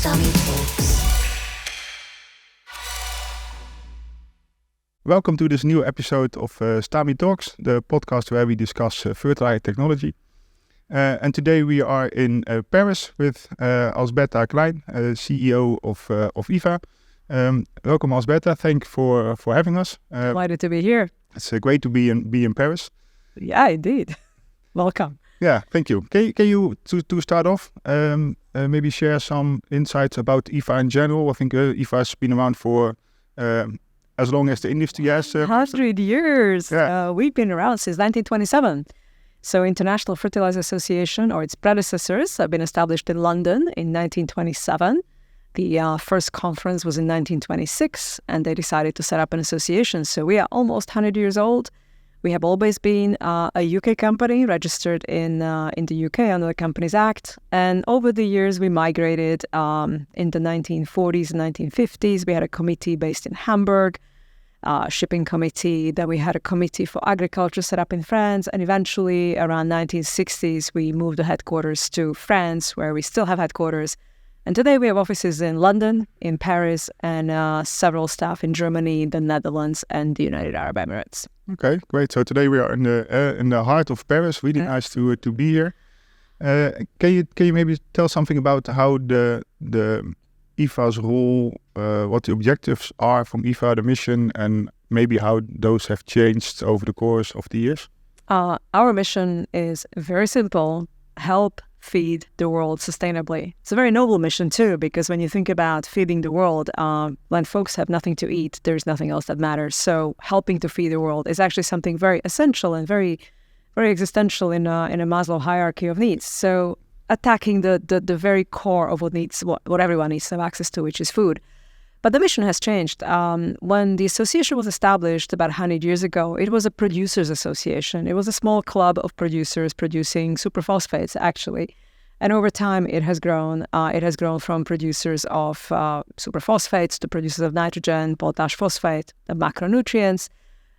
Stamitalks. Welcome to this new episode of Stamitalks, the podcast where we discuss fertilizer technology. And today we are in Paris with Alzbeta Klein, CEO of IFA. Welcome, Alzbeta. Thank you for having us. Delighted to be here. It's great to be in Paris. Yeah, indeed. Welcome. Yeah, thank you. Can you to start off, maybe share some insights about IFA in general? I think IFA has been around for as long as the industry has. 100 years. Yeah. We've been around since 1927. So International Fertilizer Association, or its predecessors, have been established in London in 1927. The first conference was in 1926, and they decided to set up an association. So we are almost 100 years old. We have always been a UK company registered in the UK under the Companies Act. And over the years, we migrated in the 1940s and 1950s. We had a committee based in Hamburg, shipping committee. Then we had a committee for agriculture set up in France. And eventually, around 1960s, we moved the headquarters to France, where we still have headquarters. And today we have offices in London, in Paris, and several staff in Germany, the Netherlands, and the United Arab Emirates. Okay, great. So today we are in the heart of Paris. Really nice to be here. Can you maybe tell something about how the IFA's role, what the objectives are from IFA, the mission, and maybe how those have changed over the course of the years? Our mission is very simple: help feed the world sustainably. It's a very noble mission too, because when you think about feeding the world, when folks have nothing to eat, there's nothing else that matters. So helping to feed the world is actually something very essential and very, very existential in a Maslow hierarchy of needs. So attacking the very core of what everyone needs to have access to, which is food. But the mission has changed. When the association was established about 100 years ago, it was a producers association. It was a small club of producers producing superphosphates, actually. And over time, it has grown. It has grown from producers of superphosphates to producers of nitrogen, potash, phosphate, the macronutrients.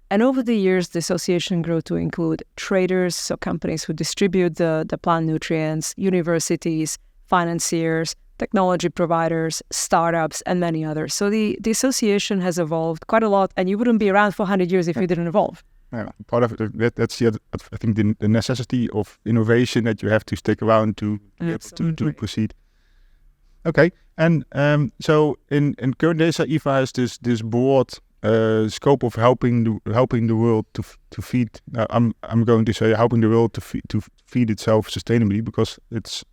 And over the years, the association grew to include traders, so companies who distribute the plant nutrients, universities, financiers, technology providers, startups, and many others. So the association has evolved quite a lot, and you wouldn't be around for 100 years if you didn't evolve. Yeah, part of it, that's I think the necessity of innovation, that you have to stick around to proceed. Okay, and so in current days, IFA has this broad scope of helping the world to feed. I'm going to say helping the world to feed itself sustainably, because it's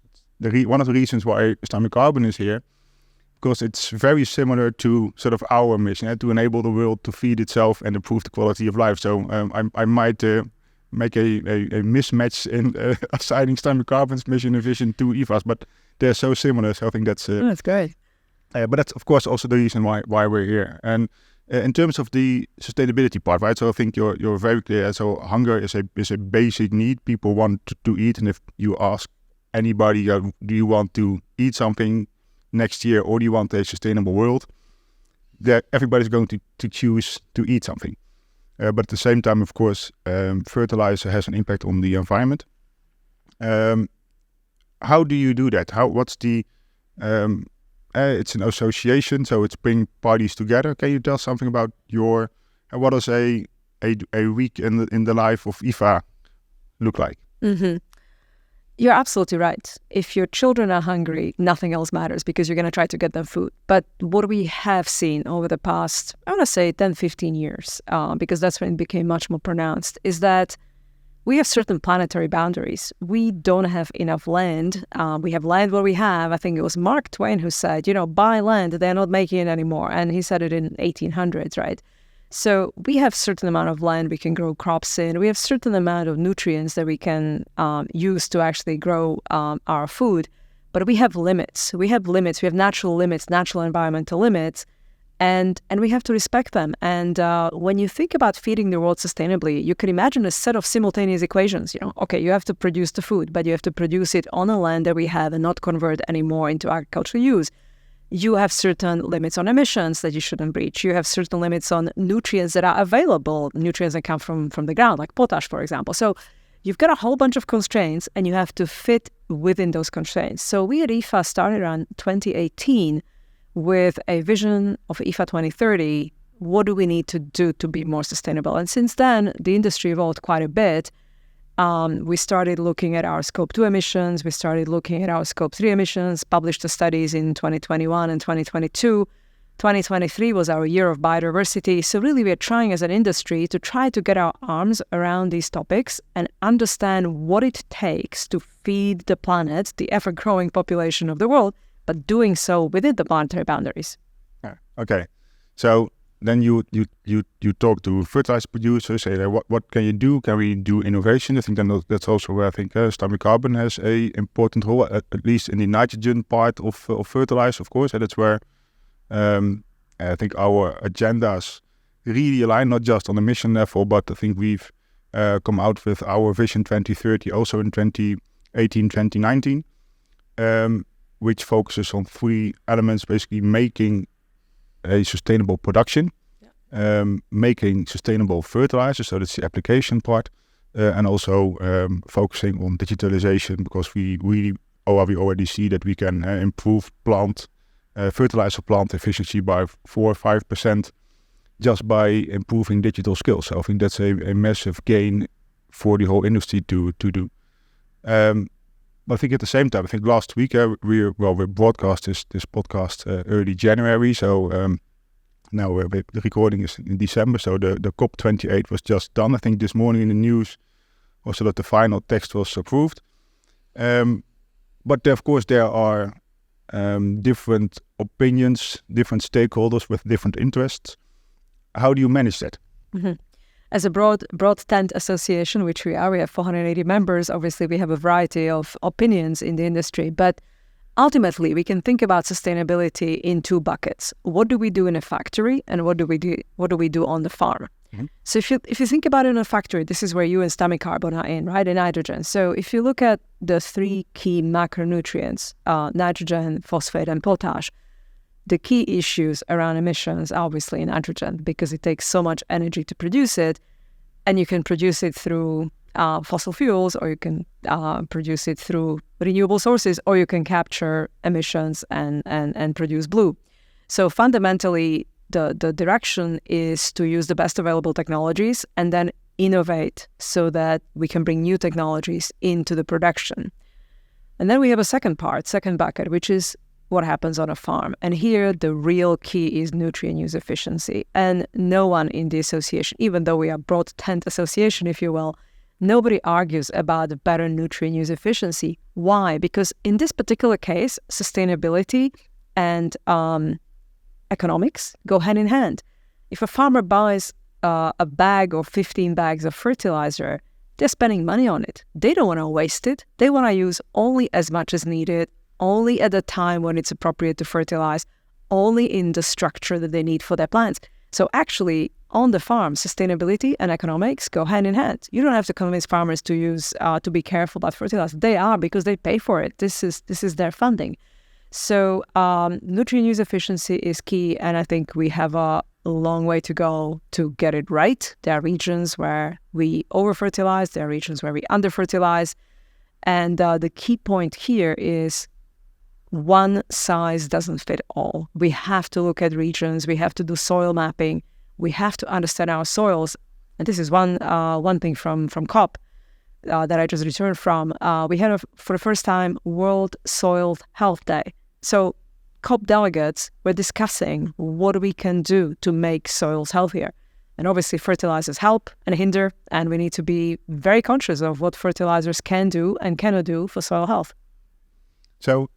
one of the reasons why Stamitalks is here, because it's very similar to sort of our mission, to enable the world to feed itself and improve the quality of life. So I might make a mismatch in assigning Stamitalks' mission and vision to IFA's, but they're so similar. So I think that's great. But that's of course also the reason why we're here. And in terms of the sustainability part, right? So I think you're very clear. So hunger is a basic need. People want to eat, and if you ask anybody, do you want to eat something next year, or do you want a sustainable world? Everybody's going to choose to eat something. But at the same time, of course, fertilizer has an impact on the environment. How do you do that? What's the... it's an association, so it's bringing parties together. Can you tell something about what does a week in the life of IFA look like? Mm-hmm. You're absolutely right. If your children are hungry, nothing else matters, because you're going to try to get them food. But what we have seen over the past, I want to say 10, 15 years, because that's when it became much more pronounced, is that we have certain planetary boundaries. We don't have enough land. We have land where we have. I think it was Mark Twain who said, buy land, they're not making it anymore. And he said it in 1800s, right? So we have certain amount of land we can grow crops in. We have certain amount of nutrients that we can use to actually grow our food. But we have limits. We have natural limits, natural environmental limits, and we have to respect them. And when you think about feeding the world sustainably, you can imagine a set of simultaneous equations. Okay, you have to produce the food, but you have to produce it on a land that we have and not convert anymore into agricultural use. You have certain limits on emissions that you shouldn't breach. You have certain limits on nutrients that are available, nutrients that come from the ground, like potash, for example. So you've got a whole bunch of constraints, and you have to fit within those constraints. So we at IFA started around 2018 with a vision of IFA 2030. What do we need to do to be more sustainable? And since then, the industry evolved quite a bit. We started looking at our Scope 2 emissions. We started looking at our Scope 3 emissions, published the studies in 2021 and 2022. 2023 was our year of biodiversity. So really, we're trying as an industry to try to get our arms around these topics and understand what it takes to feed the planet, the ever-growing population of the world, but doing so within the planetary boundaries. Okay. So then you talk to fertilizer producers, say, what can you do? Can we do innovation? I think that's also where I think Stamitalks has a important role, at least in the nitrogen part of fertilizer, of course. And that's where I think our agendas really align, not just on the mission level, but I think we've come out with our Vision 2030 also in 2018, 2019, which focuses on 3 elements, basically making a sustainable production, making sustainable fertilizers, so that's the application part, and also focusing on digitalization, because we already see that we can improve fertilizer plant efficiency by 4 or 5% just by improving digital skills. So I think that's a massive gain for the whole industry to do. But I think at the same time, I think last week we broadcast this podcast early January. So now the recording is in December. So the COP28 was just done. I think this morning in the news also that the final text was approved. But of course there are different opinions, different stakeholders with different interests. How do you manage that? Mm-hmm. As a broad tent association, which we are, we have 480 members. Obviously, we have a variety of opinions in the industry, but ultimately, we can think about sustainability in 2 buckets. What do we do in a factory, and what do we do on the farm? Mm-hmm. So if you think about it in a factory, this is where you and Stamitalks are in, right? In nitrogen. So if you look at the 3 key macronutrients, nitrogen, phosphate, and potash, the key issues around emissions, obviously nitrogen, because it takes so much energy to produce it, and you can produce it through fossil fuels, or you can produce it through renewable sources, or you can capture emissions and produce blue. So fundamentally, the direction is to use the best available technologies and then innovate so that we can bring new technologies into the production. And then we have a second bucket, which is what happens on a farm. And here, the real key is nutrient use efficiency. And no one in the association, even though we are a broad tent association, if you will, nobody argues about better nutrient use efficiency. Why? Because in this particular case, sustainability and economics go hand in hand. If a farmer buys a bag or 15 bags of fertilizer, they're spending money on it. They don't want to waste it. They want to use only as much as needed, only at the time when it's appropriate to fertilize, only in the structure that they need for their plants. So actually, on the farm, sustainability and economics go hand in hand. You don't have to convince farmers to use to be careful about fertilizer. They are, because they pay for it. This is their funding. So nutrient use efficiency is key, and I think we have a long way to go to get it right. There are regions where we over-fertilize. There are regions where we under-fertilize. And the key point here is one size doesn't fit all. We have to look at regions. We have to do soil mapping. We have to understand our soils. And this is one thing from COP that I just returned from. We had, for the first time, World Soil Health Day. So COP delegates were discussing what we can do to make soils healthier. And obviously fertilizers help and hinder, and we need to be very conscious of what fertilizers can do and cannot do for soil health. So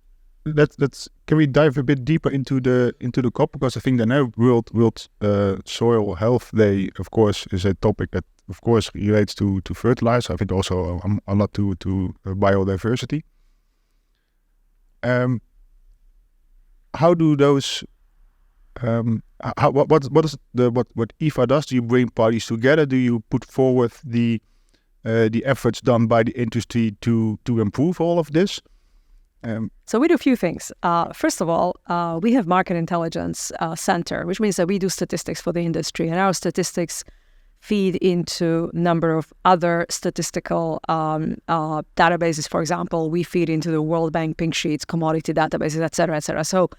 can we dive a bit deeper into the COP? Because I think the now World Soil Health Day, of course, is a topic that, of course, relates to fertilizer. I think also a lot to biodiversity. How do those? What IFA does? Do you bring parties together? Do you put forward the efforts done by the industry to improve all of this? So we do a few things. First of all, we have Market Intelligence Center, which means that we do statistics for the industry, and our statistics feed into number of other statistical databases. For example, we feed into the World Bank pink sheets, commodity databases, et cetera, et cetera. So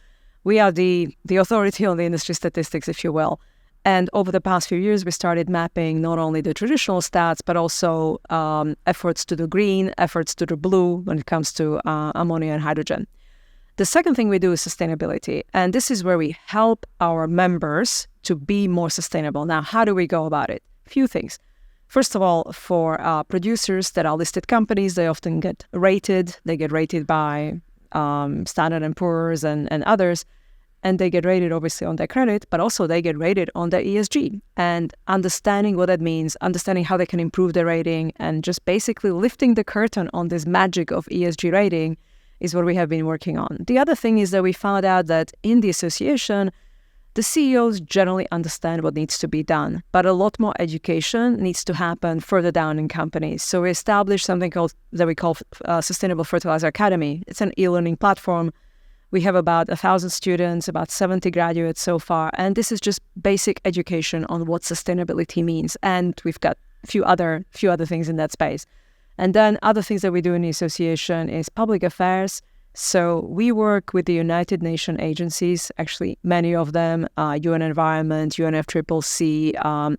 we are the authority on the industry statistics, if you will. And over the past few years, we started mapping not only the traditional stats, but also efforts to the green, efforts to the blue when it comes to ammonia and hydrogen. The second thing we do is sustainability. And this is where we help our members to be more sustainable. Now, how do we go about it? Few things. First of all, for producers that are listed companies, they often get rated. They get rated by Standard & Poor's and others. And they get rated obviously on their credit, but also they get rated on their ESG. And understanding what that means, understanding how they can improve their rating, and just basically lifting the curtain on this magic of ESG rating is what we have been working on. The other thing is that we found out that in the association, the CEOs generally understand what needs to be done, but a lot more education needs to happen further down in companies. So we established something that we call Sustainable Fertilizer Academy. It's an e-learning platform. We have about 1,000 students, about 70 graduates so far, and this is just basic education on what sustainability means. And we've got a few other things in that space. And then other things that we do in the association is public affairs. So we work with the United Nations agencies, actually many of them, UN Environment, UNFCCC,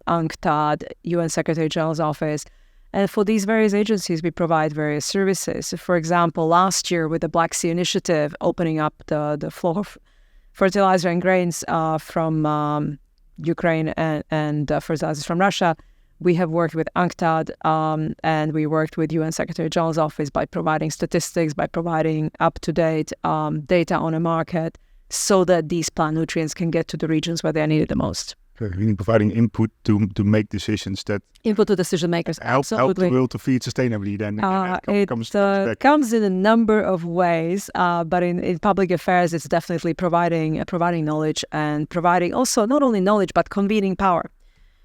UNCTAD, UN Secretary General's Office. And for these various agencies, we provide various services. For example, last year with the Black Sea Initiative, opening up the flow of fertilizer and grains from Ukraine and fertilizers from Russia, we have worked with UNCTAD and we worked with UN Secretary General's Office by providing statistics, by providing up-to-date data on a market so that these plant nutrients can get to the regions where they are needed the most. Really providing input to make decisions that input to decision makers help the world to feed sustainably. Then it comes in a number of ways, but in public affairs, it's definitely providing knowledge and providing also not only knowledge but convening power.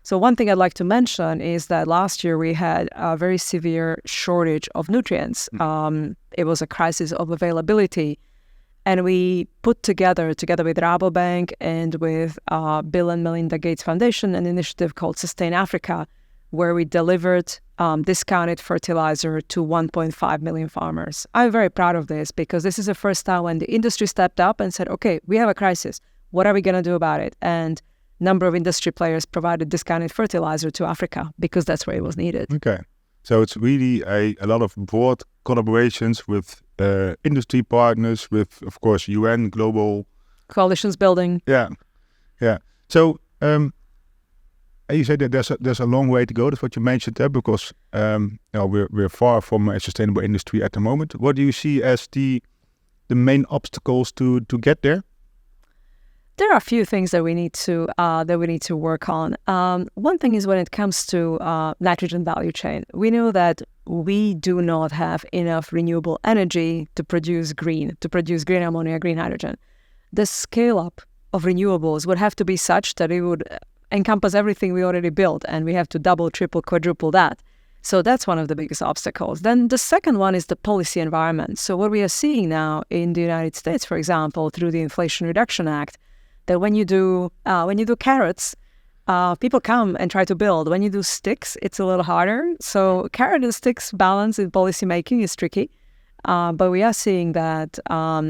So one thing I'd like to mention is that last year we had a very severe shortage of nutrients. It was a crisis of availability. And we put together with Rabobank and with Bill and Melinda Gates Foundation, an initiative called Sustain Africa, where we delivered discounted fertilizer to 1.5 million farmers. I'm very proud of this because this is the first time when the industry stepped up and said, okay, we have a crisis. What are we going to do about it? And number of industry players provided discounted fertilizer to Africa because that's where it was needed. Okay. So it's really a lot of broad collaborations with industry partners, with, of course, UN, global... coalitions building. Yeah. So you said that there's a long way to go. That's what you mentioned there, because we're far from a sustainable industry at the moment. What do you see as the main obstacles to get there? There are a few things that we need to work on. One thing is when it comes to nitrogen value chain. We know that we do not have enough renewable energy to produce green ammonia, green hydrogen. The scale up of renewables would have to be such that it would encompass everything we already built, and we have to double, triple, quadruple that. So that's one of the biggest obstacles. Then the second one is the policy environment. So what we are seeing now in the United States, for example, through the Inflation Reduction Act, that when you do carrots, people come and try to build. When you do sticks, it's a little harder. So carrot and sticks balance in policy making is tricky. But we are seeing that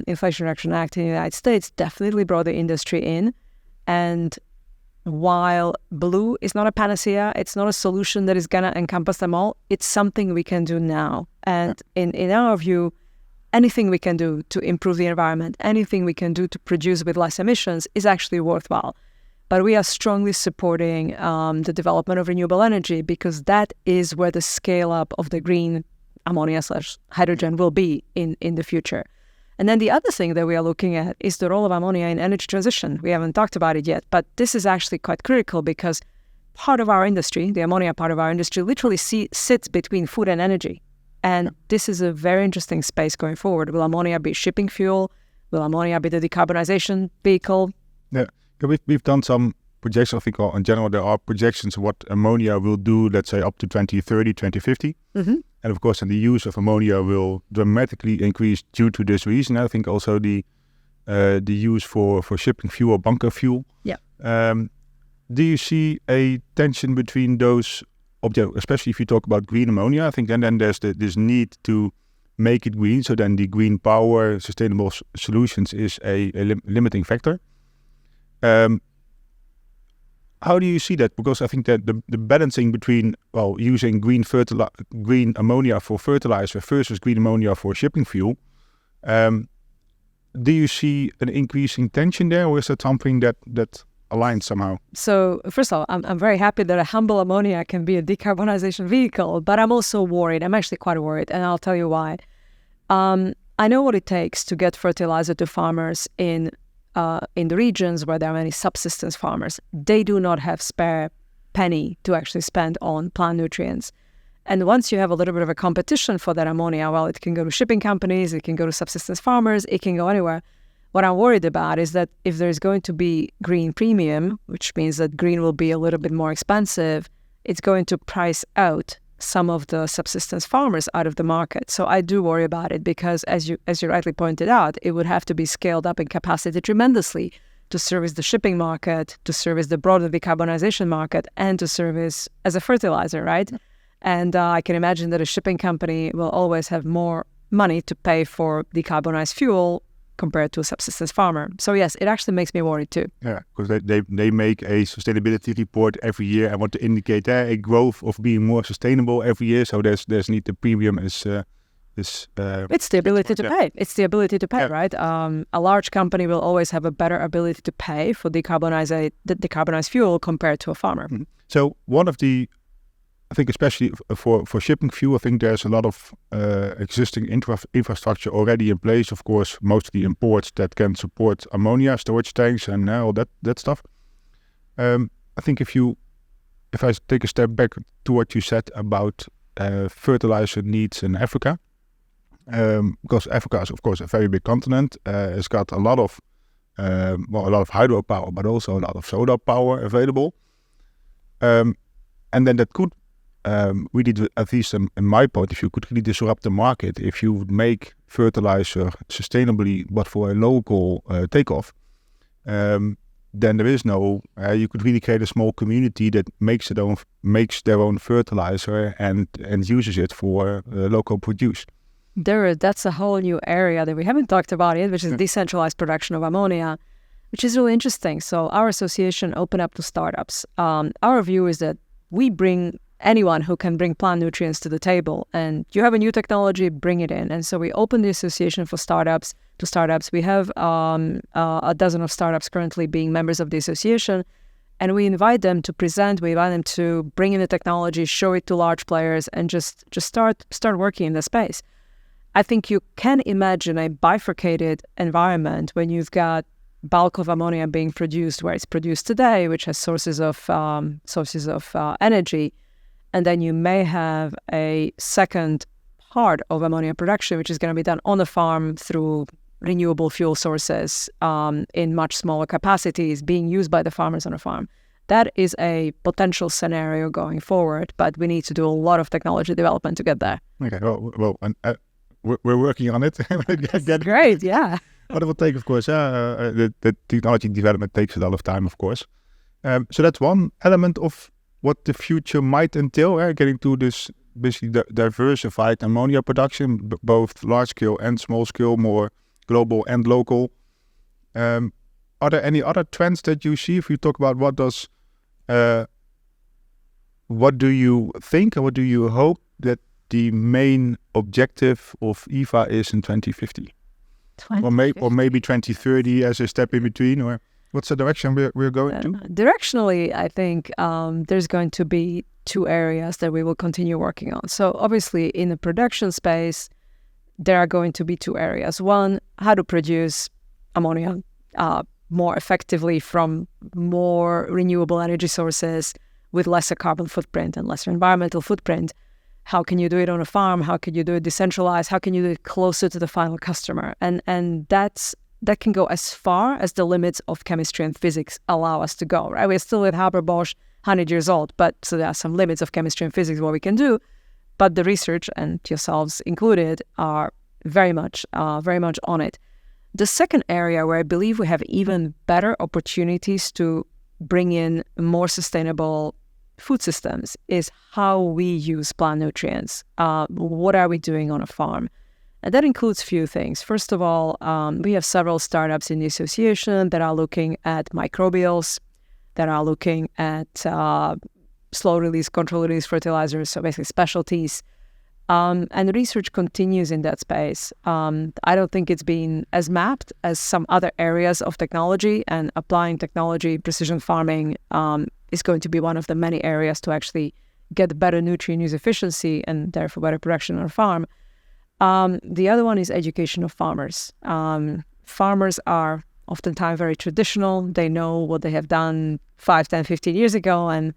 Inflation Reduction Act in the United States definitely brought the industry in. And while blue is not a panacea, it's not a solution that is going to encompass them all, it's something we can do now. And in our view, anything we can do to improve the environment, anything we can do to produce with less emissions is actually worthwhile. But we are strongly supporting the development of renewable energy because that is where the scale up of the green ammonia/hydrogen will be in the future. And then the other thing that we are looking at is the role of ammonia in energy transition. We haven't talked about it yet, but this is actually quite critical because part of our industry, the ammonia part of our industry, literally sits between food and energy. And this is a very interesting space going forward. Will ammonia be shipping fuel? Will ammonia be the decarbonization vehicle? Yeah, we've done some projections. I think in general there are projections of what ammonia will do, let's say up to 2030, 2050. Mm-hmm. And of course, then the use of ammonia will dramatically increase due to this reason. I think also the use for shipping fuel, bunker fuel. Yeah. do you see a tension between those objectives, especially if you talk about green ammonia? I think then there's this need to make it green, so then the green power, sustainable solutions is a limiting factor. How do you see that? Because I think that the balancing between using green ammonia for fertilizer versus green ammonia for shipping fuel, do you see an increasing tension there, or is that something that aligns somehow? So first of all, I'm very happy that a humble ammonia can be a decarbonization vehicle, but I'm also worried. I'm actually quite worried, and I'll tell you why. I know what it takes to get fertilizer to farmers in the regions where there are many subsistence farmers. They do not have spare penny to actually spend on plant nutrients. And once you have a little bit of a competition for that ammonia, well, it can go to shipping companies, it can go to subsistence farmers, it can go anywhere. What I'm worried about is that if there's going to be green premium, which means that green will be a little bit more expensive, it's going to price out some of the subsistence farmers out of the market. So I do worry about it because, as you rightly pointed out, it would have to be scaled up in capacity tremendously to service the shipping market, to service the broader decarbonization market, and to service as a fertilizer, right? And I can imagine that a shipping company will always have more money to pay for decarbonized fuel compared to a subsistence farmer. So yes, it actually makes me worried too. Yeah, because they make a sustainability report every year and want to indicate a growth of being more sustainable every year. So there's need the premium is it's the ability to pay. It's the ability to pay, right? A large company will always have a better ability to pay for decarbonized fuel compared to a farmer. Mm-hmm. So one of the, I think especially for shipping fuel, I think there's a lot of existing infrastructure already in place. Of course, mostly in ports that can support ammonia storage tanks and all that stuff. I think if I take a step back to what you said about fertilizer needs in Africa, because Africa is of course a very big continent. It's got a lot of hydropower, but also a lot of solar power available, and then that could really, at least in my point of view, could really disrupt the market if you would make fertilizer sustainably, but for a local takeoff. Then there is no. You could really create a small community that makes their own fertilizer and uses it for local produce. That's a whole new area that we haven't talked about yet, which is decentralized production of ammonia, which is really interesting. So our association opened up to startups. Our view is that we bring anyone who can bring plant nutrients to the table, and you have a new technology, bring it in. And so we opened the association for startups. We have a dozen of startups currently being members of the association, and we invite them to present. We invite them to bring in the technology, show it to large players, and just start working in the space. I think you can imagine a bifurcated environment when you've got bulk of ammonia being produced where it's produced today, which has sources of energy. And then you may have a second part of ammonia production, which is going to be done on the farm through renewable fuel sources in much smaller capacities being used by the farmers on a farm. That is a potential scenario going forward, but we need to do a lot of technology development to get there. Okay, well, we're working on it. That's great, yeah. But it will take, of course, the technology development takes a lot of time, of course. So that's one element of what the future might entail, getting to this basically diversified ammonia production, both large scale and small scale, more global and local. Are there any other trends that you see? If you talk about what do you think, or what do you hope that the main objective of IFA is in 2050? Or maybe 2030 as a step in between, or what's the direction we're going to? Directionally, I think there's going to be two areas that we will continue working on. So obviously in the production space, there are going to be two areas. One, how to produce ammonia more effectively from more renewable energy sources with lesser carbon footprint and lesser environmental footprint. How can you do it on a farm? How can you do it decentralized? How can you do it closer to the final customer? And that can go as far as the limits of chemistry and physics allow us to go, right? We're still at Haber-Bosch, 100 years old, but so there are some limits of chemistry and physics what we can do. But the research, and yourselves included, are very much on it. The second area where I believe we have even better opportunities to bring in more sustainable food systems is how we use plant nutrients. What are we doing on a farm? And that includes few things. First of all, we have several startups in the association that are looking at microbials, that are looking at slow release, control release fertilizers, so basically specialties. And research continues in that space. I don't think it's been as mapped as some other areas of technology, and applying technology, precision farming, is going to be one of the many areas to actually get better nutrient use efficiency and therefore better production on a farm. The other one is education of farmers. Farmers are oftentimes very traditional. They know what they have done 5, 10, 15 years ago, and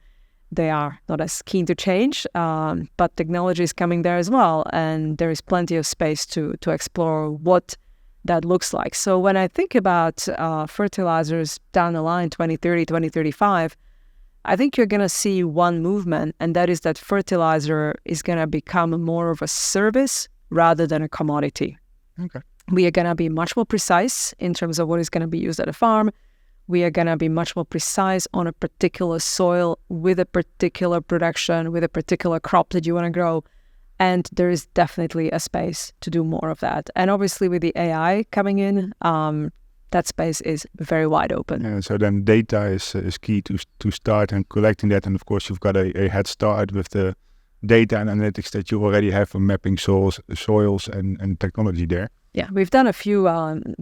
they are not as keen to change, but technology is coming there as well, and there is plenty of space to explore what that looks like. So when I think about fertilizers down the line, 2030, 2035, I think you're going to see one movement, and that is that fertilizer is going to become more of a service rather than a commodity. Okay. We are going to be much more precise in terms of what is going to be used at a farm. We are going to be much more precise on a particular soil with a particular production, with a particular crop that you want to grow. And there is definitely a space to do more of that. And obviously with the AI coming in, that space is very wide open. Yeah, so then data is key to start and collecting that. And of course, you've got a head start with the data and analytics that you already have for mapping soils and technology there. Yeah, we've done a few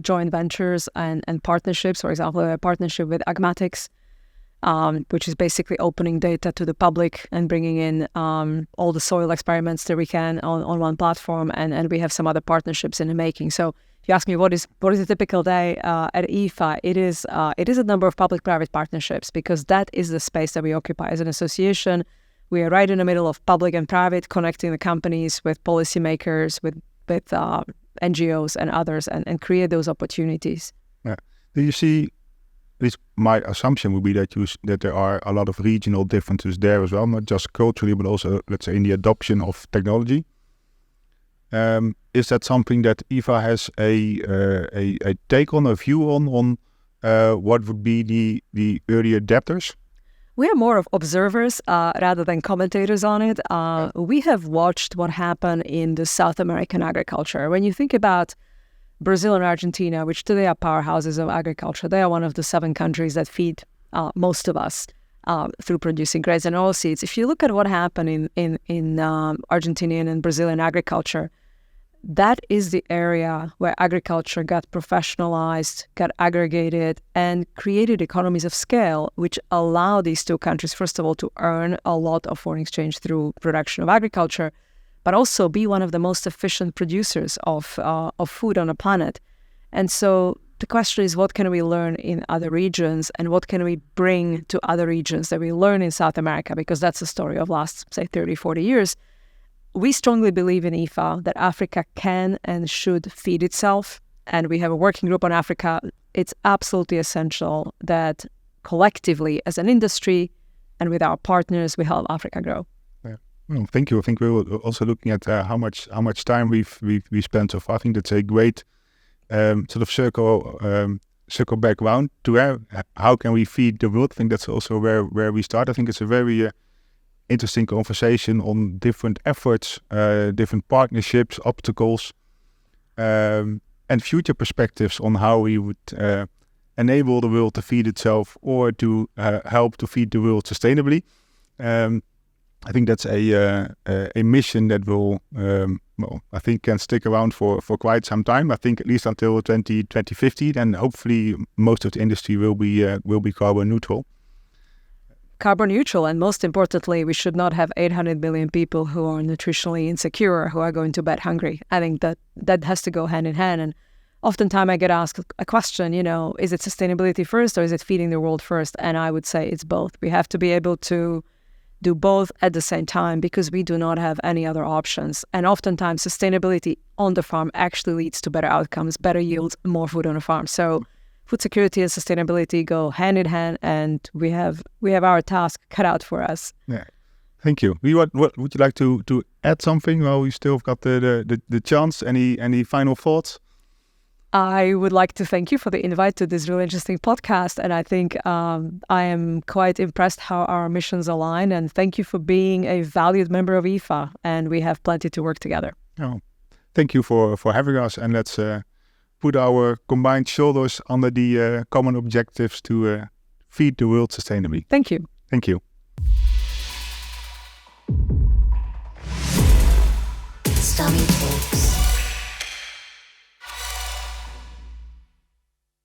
joint ventures and partnerships. For example, a partnership with Agmatics, which is basically opening data to the public and bringing in all the soil experiments that we can on one platform. And we have some other partnerships in the making. So if you ask me what is a typical day at IFA, it is a number of public-private partnerships, because that is the space that we occupy as an association. We are right in the middle of public and private, connecting the companies with policymakers, with NGOs and others, and create those opportunities. Yeah. Do you see, at least my assumption would be that there are a lot of regional differences there as well, not just culturally, but also, let's say, in the adoption of technology. Is that something that IFA has a take on, a view on what would be the early adapters? We are more of observers rather than commentators on it. We have watched what happened in the South American agriculture. When you think about Brazil and Argentina, which today are powerhouses of agriculture, they are one of the 7 countries that feed most of us through producing grains and oilseeds. If you look at what happened in Argentinian and Brazilian agriculture, that is the area where agriculture got professionalized, got aggregated, and created economies of scale, which allow these 2 countries, first of all, to earn a lot of foreign exchange through production of agriculture, but also be one of the most efficient producers of food on the planet. And so the question is, what can we learn in other regions, and what can we bring to other regions that we learn in South America? Because that's the story of last, say, 30, 40 years. We strongly believe in IFA that Africa can and should feed itself, and we have a working group on Africa. It's absolutely essential that collectively as an industry and with our partners, we help Africa grow. Yeah. Well, thank you. I think we were also looking at how much time we've spent so far. I think that's a great sort of circle back round to how can we feed the world. I think that's also where we start. I think it's a very interesting conversation on different efforts, different partnerships, obstacles, and future perspectives on how we would enable the world to feed itself, or to help to feed the world sustainably. I think that's a mission that will, I think can stick around for quite some time. I think at least until 2050, then hopefully most of the industry will be carbon neutral. Carbon neutral, and most importantly, we should not have 800 million people who are nutritionally insecure, who are going to bed hungry. I think that has to go hand in hand. And oftentimes I get asked a question, is it sustainability first or is it feeding the world first? And I would say it's both. We have to be able to do both at the same time, because we do not have any other options. And oftentimes sustainability on the farm actually leads to better outcomes, better yields, more food on a farm. So food security and sustainability go hand in hand, and we have our task cut out for us. Yeah, thank you. What would you like to add something while we still got the chance? Any final thoughts? I would like to thank you for the invite to this really interesting podcast. And I think I am quite impressed how our missions align. And thank you for being a valued member of IFA. And we have plenty to work together. Oh, thank you for having us. And let's put our combined shoulders under the common objectives to feed the world sustainably. Thank you. Thank you. Stamitalks.